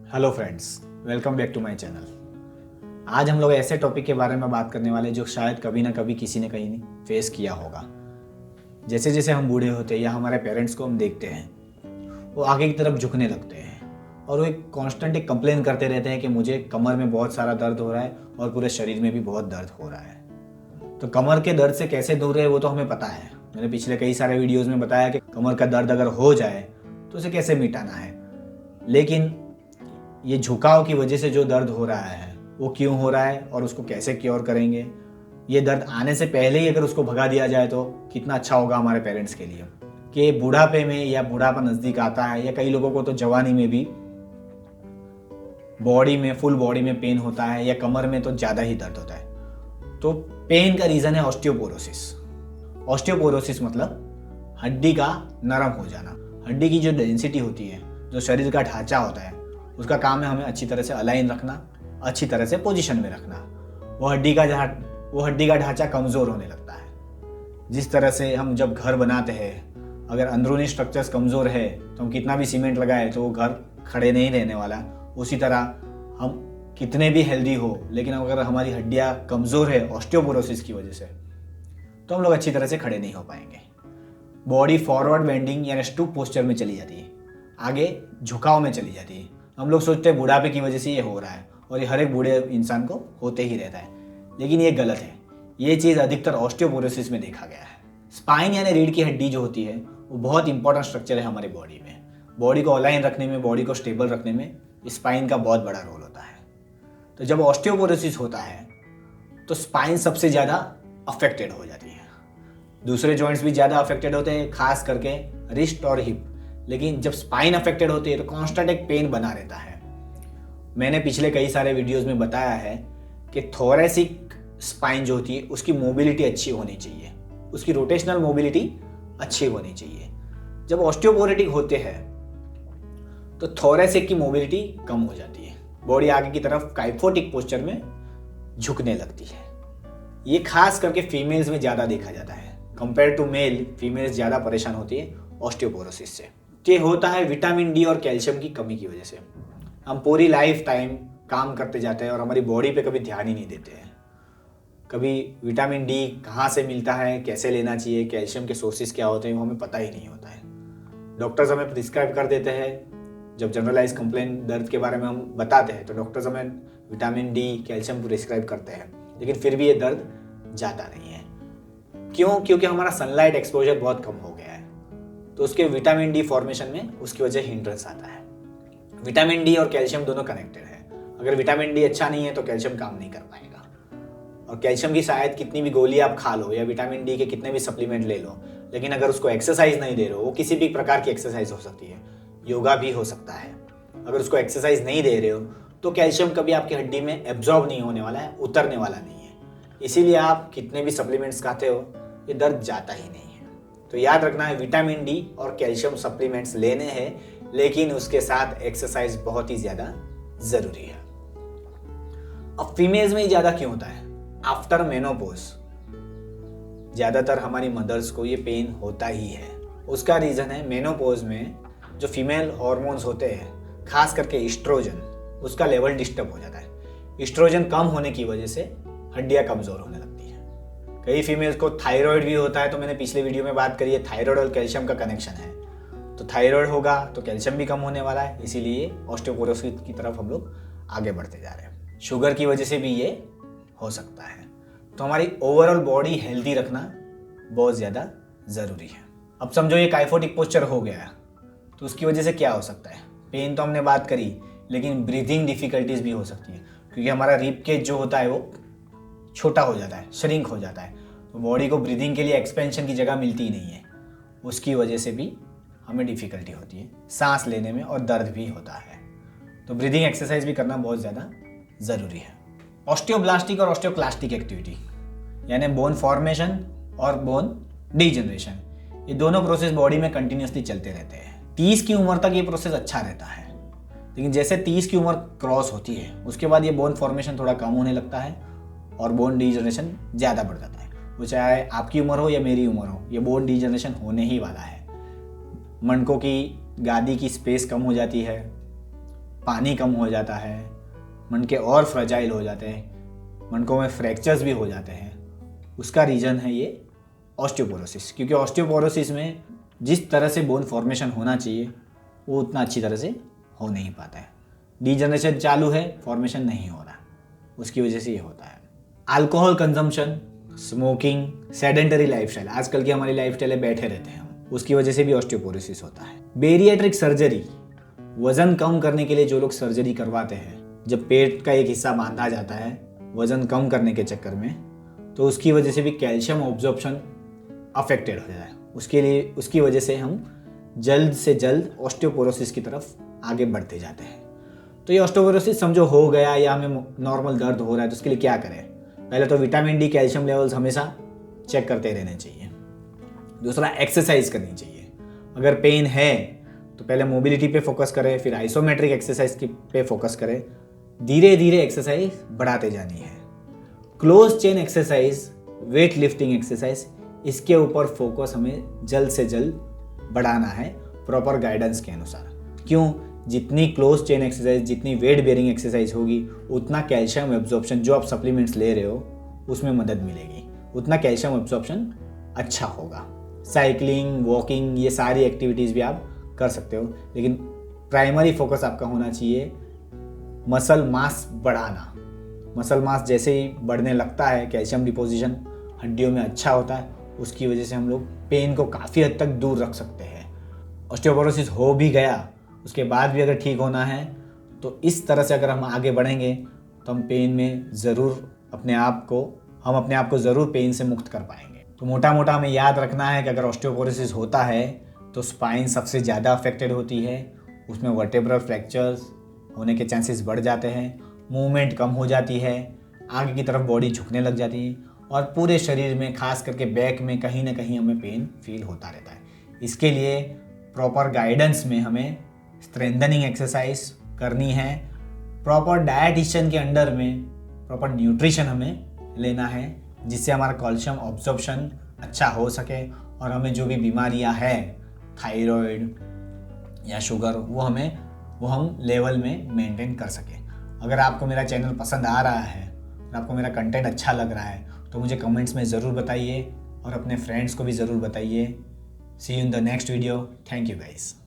Hello friends, welcome back to my channel. आज हम लोग ऐसे टॉपिक के बारे में बात करने वाले जो शायद कभी ना कभी किसी ने कहीं फेस किया होगा। जैसे जैसे हम बूढ़े होते हैं या हमारे पेरेंट्स को हम देखते हैं, वो आगे की तरफ झुकने लगते हैं और वो एक कांस्टेंट एक कंप्लेन करते रहते हैं कि मुझे कमर में बहुत सारा दर्द हो रहा है और पूरे शरीर में भी बहुत दर्द हो रहा है। तो कमर के दर्द से कैसे दूर रहे वो तो हमें पता है। मैंने पिछले कई सारे वीडियोज़ में बताया कि कमर का दर्द अगर हो जाए तो उसे कैसे मिटाना है। लेकिन ये झुकाव की वजह से जो दर्द हो रहा है वो क्यों हो रहा है और उसको कैसे क्योर करेंगे। ये दर्द आने से पहले ही अगर उसको भगा दिया जाए तो कितना अच्छा होगा हमारे पेरेंट्स के लिए। कि बुढ़ापे में या बुढ़ापा नज़दीक आता है या कई लोगों को तो जवानी में भी फुल बॉडी में पेन होता है या कमर में तो ज़्यादा ही दर्द होता है। तो पेन का रीज़न है ऑस्टियोपोरोसिस। ऑस्टियोपोरोसिस मतलब हड्डी का नरम हो जाना। हड्डी की जो डेंसिटी होती है, जो शरीर का ढांचा होता है, उसका काम है हमें अच्छी तरह से अलाइन रखना, अच्छी तरह से पोजीशन में रखना। वो हड्डी का ढांचा कमज़ोर होने लगता है। जिस तरह से हम जब घर बनाते हैं, अगर अंदरूनी स्ट्रक्चर्स कमज़ोर है तो हम कितना भी सीमेंट लगाए तो वो घर खड़े नहीं रहने वाला। उसी तरह हम कितने भी हेल्दी हो, लेकिन अगर हमारी हड्डियाँ कमज़ोर है ऑस्टियोपोरोसिस की वजह से, तो हम लोग अच्छी तरह से खड़े नहीं हो पाएंगे। बॉडी फॉरवर्ड बेंडिंग यानी स्टूप पोस्चर में चली जाती है, आगे झुकाव में चली जाती है। हम लोग सोचते हैं बुढ़ापे की वजह से ये हो रहा है और ये हर एक बूढ़े इंसान को होते ही रहता है, लेकिन ये गलत है। ये चीज़ अधिकतर ऑस्टियोपोरोसिस में देखा गया है। स्पाइन यानी रीढ़ की हड्डी जो होती है वो बहुत इंपॉर्टेंट स्ट्रक्चर है हमारी बॉडी में। बॉडी को अलाइन रखने में, बॉडी को स्टेबल रखने में स्पाइन का बहुत बड़ा रोल होता है। तो जब ऑस्टियोपोरोसिस होता है तो स्पाइन सबसे ज़्यादा अफेक्टेड हो जाती है। दूसरे जॉइंट्स भी ज़्यादा अफेक्टेड होते हैं, खास करके रिस्ट और हिप। लेकिन जब स्पाइन अफेक्टेड होती है तो कांस्टेंट एक पेन बना रहता है। मैंने पिछले कई सारे वीडियोस में बताया है कि थोरेसिक स्पाइन जो होती है उसकी मोबिलिटी अच्छी होनी चाहिए, उसकी रोटेशनल मोबिलिटी अच्छी होनी चाहिए। जब ऑस्टियोपोरोटिक होते हैं तो थोरेसिक की मोबिलिटी कम हो जाती है, बॉडी आगे की तरफ काइफोटिक पोस्चर में झुकने लगती है। ये खास करके फीमेल्स में ज़्यादा देखा जाता है। कंपेयर टू मेल, फीमेल्स ज़्यादा परेशान होती है ऑस्टियोपोरोसिस से। ये होता है विटामिन डी और कैल्शियम की कमी की वजह से। हम पूरी लाइफ टाइम काम करते जाते हैं और हमारी बॉडी पे कभी ध्यान ही नहीं देते हैं। कभी विटामिन डी कहाँ से मिलता है, कैसे लेना चाहिए, कैल्शियम के सोर्सेज क्या होते हैं वो हमें पता ही नहीं होता है। डॉक्टर्स हमें प्रिस्क्राइब कर देते हैं। जब जनरलाइज कंप्लेन दर्द के बारे में हम बताते हैं तो डॉक्टर्स हमें विटामिन डी, कैल्शियम प्रिस्क्राइब करते हैं, लेकिन फिर भी ये दर्द जाता नहीं है। क्यों? क्योंकि हमारा सनलाइट एक्सपोजर बहुत कम हो गया है, तो उसके विटामिन डी फॉर्मेशन में उसकी वजह हिंड्रेंस आता है। विटामिन डी और कैल्शियम दोनों कनेक्टेड है। अगर विटामिन डी अच्छा नहीं है तो कैल्शियम काम नहीं कर पाएगा। और कैल्शियम की शायद कितनी भी गोली आप खा लो या विटामिन डी के कितने भी सप्लीमेंट ले लो, लेकिन अगर उसको एक्सरसाइज नहीं दे रहे हो, वो किसी भी प्रकार की एक्सरसाइज हो सकती है, योगा भी हो सकता है, अगर उसको एक्सरसाइज नहीं दे रहे हो तो कैल्शियम कभी आपकी हड्डी में एब्जॉर्ब नहीं होने वाला है, उतरने वाला नहीं है। इसीलिए आप कितने भी सप्लीमेंट्स खाते हो ये दर्द जाता ही नहीं है। तो याद रखना है, विटामिन डी और कैल्शियम सप्लीमेंट्स लेने हैं, लेकिन उसके साथ एक्सरसाइज बहुत ही ज़्यादा ज़रूरी है। अब फीमेल्स में ही ज़्यादा क्यों होता है? आफ्टर मेनोपॉज ज़्यादातर हमारी मदर्स को ये पेन होता ही है। उसका रीज़न है मेनोपॉज में जो फीमेल हार्मोन्स होते हैं, खास करके ईस्ट्रोजन, उसका लेवल डिस्टर्ब हो जाता है। ईस्ट्रोजन कम होने की वजह से हड्डियाँ कमज़ोर होने लगती है। कई फीमेल्स को थायराइड भी होता है, तो मैंने पिछले वीडियो में बात करी है, थायराइड और कैल्शियम का कनेक्शन है। तो थायराइड होगा तो कैल्शियम भी कम होने वाला है, इसीलिए ऑस्टियोपोरोसिस की तरफ हम लोग आगे बढ़ते जा रहे हैं। शुगर की वजह से भी ये हो सकता है। तो हमारी ओवरऑल बॉडी हेल्दी रखना बहुत ज़्यादा ज़रूरी है। अब समझो ये काइफोटिक पोस्चर हो गया, तो उसकी वजह से क्या हो सकता है? पेन तो हमने बात करी, लेकिन ब्रीदिंग डिफ़िकल्टीज भी हो सकती है, क्योंकि हमारा रिब केज जो होता है वो छोटा हो जाता है, श्रिंक हो जाता है। तो बॉडी को ब्रीदिंग के लिए एक्सपेंशन की जगह मिलती ही नहीं है, उसकी वजह से भी हमें डिफ़िकल्टी होती है, सांस लेने में, और दर्द भी होता है। तो ब्रीदिंग एक्सरसाइज भी करना बहुत ज़्यादा ज़रूरी है। ऑस्टियोब्लास्टिक और ऑस्टियोक्लास्टिक एक्टिविटी यानी बोन फॉर्मेशन और बोन डीजनरेशन, ये दोनों प्रोसेस बॉडी में कंटिन्यूसली चलते रहते हैं। 30 की उम्र तक ये प्रोसेस अच्छा रहता है, लेकिन जैसे 30 की उम्र क्रॉस होती है उसके बाद ये बोन फॉर्मेशन थोड़ा कम होने लगता है और बोन डीजनरेशन ज़्यादा बढ़ जाता है। वो चाहे आपकी उम्र हो या मेरी उम्र हो, ये बोन डीजनरेशन होने ही वाला है। मणकों की गादी की स्पेस कम हो जाती है, पानी कम हो जाता है, मणके और फ्रजाइल हो जाते हैं, मणकों में फ्रैक्चर्स भी हो जाते हैं, उसका रीज़न है ये ऑस्टियोपोरोसिस। क्योंकि ऑस्टियोपोरोसिस में जिस तरह से बोन फॉर्मेशन होना चाहिए वो उतना अच्छी तरह से हो नहीं पाता है। डीजनरेशन चालू है, फॉर्मेशन नहीं हो रहा, उसकी वजह से ये होता है। Alcohol consumption, smoking, sedentary lifestyle, आजकल की हमारी लाइफस्टाइल है बैठे रहते हैं हम, उसकी वजह से भी ऑस्टियोपोरोसिस होता है। बेरिएट्रिक सर्जरी, वजन कम करने के लिए जो लोग सर्जरी करवाते हैं, जब पेट का एक हिस्सा बांधा जाता है वजन कम करने के चक्कर में, तो उसकी वजह से भी कैल्शियम ऑब्जॉर्प्शन अफेक्टेड हो जाता है। उसकी वजह से हम जल्द से जल्द ऑस्टियोपोरोसिस की तरफ आगे बढ़ते जाते हैं। तो ये ऑस्टियोपोरोसिस समझो हो गया या हमें नॉर्मल दर्द हो रहा है, तो उसके लिए क्या करें? पहले तो विटामिन डी, कैल्शियम लेवल्स हमेशा चेक करते रहने चाहिए। दूसरा, एक्सरसाइज करनी चाहिए। अगर पेन है तो पहले मोबिलिटी पे फोकस करें, फिर आइसोमेट्रिक एक्सरसाइज पे फोकस करें, धीरे धीरे एक्सरसाइज बढ़ाते जानी है। Close chain exercise, weight lifting exercise, इसके ऊपर फोकस हमें जल्द से जल्द बढ़ाना है प्रॉपर गाइडेंस के अनुसार। क्यों? जितनी क्लोज चेन एक्सरसाइज, जितनी वेट बेयरिंग एक्सरसाइज होगी, उतना कैल्शियम एब्जॉर्प्शन जो आप सप्लीमेंट्स ले रहे हो उसमें मदद मिलेगी, उतना कैल्शियम एब्जॉर्प्शन अच्छा होगा। साइकिलिंग, वॉकिंग, ये सारी एक्टिविटीज़ भी आप कर सकते हो, लेकिन प्राइमरी फोकस आपका होना चाहिए मसल मास बढ़ाना। मसल मास जैसे ही बढ़ने लगता है, कैल्शियम डिपोजिशन हड्डियों में अच्छा होता है, उसकी वजह से हम लोग पेन को काफ़ी हद तक दूर रख सकते हैं। ऑस्टियोपोरोसिस हो भी गया, उसके बाद भी अगर ठीक होना है तो इस तरह से अगर हम आगे बढ़ेंगे तो हम पेन में ज़रूर अपने आप को ज़रूर पेन से मुक्त कर पाएंगे। तो मोटा मोटा हमें याद रखना है कि अगर ऑस्टियोपोरोसिस होता है तो स्पाइन सबसे ज़्यादा अफेक्टेड होती है, उसमें वर्टेब्रल फ्रैक्चर्स होने के चांसेस बढ़ जाते हैं, मूवमेंट कम हो जाती है, आगे की तरफ बॉडी झुकने लग जाती है और पूरे शरीर में, खास करके बैक में कहीं ना कहीं हमें पेन फील होता रहता है। इसके लिए प्रॉपर गाइडेंस में हमें स्ट्रेंथनिंग एक्सरसाइज करनी है, प्रॉपर डाइटिशियन के अंडर में प्रॉपर न्यूट्रिशन हमें लेना है, जिससे हमारा कैल्शियम ऑब्जॉर्प्शन अच्छा हो सके और हमें जो भी बीमारियां हैं, थायराइड या शुगर, वो हम लेवल में मेंटेन कर सकें। अगर आपको मेरा चैनल पसंद आ रहा है और आपको मेरा कंटेंट अच्छा लग रहा है तो मुझे कमेंट्स में ज़रूर बताइए और अपने फ्रेंड्स को भी ज़रूर बताइए। See you in the next video. Thank you guys.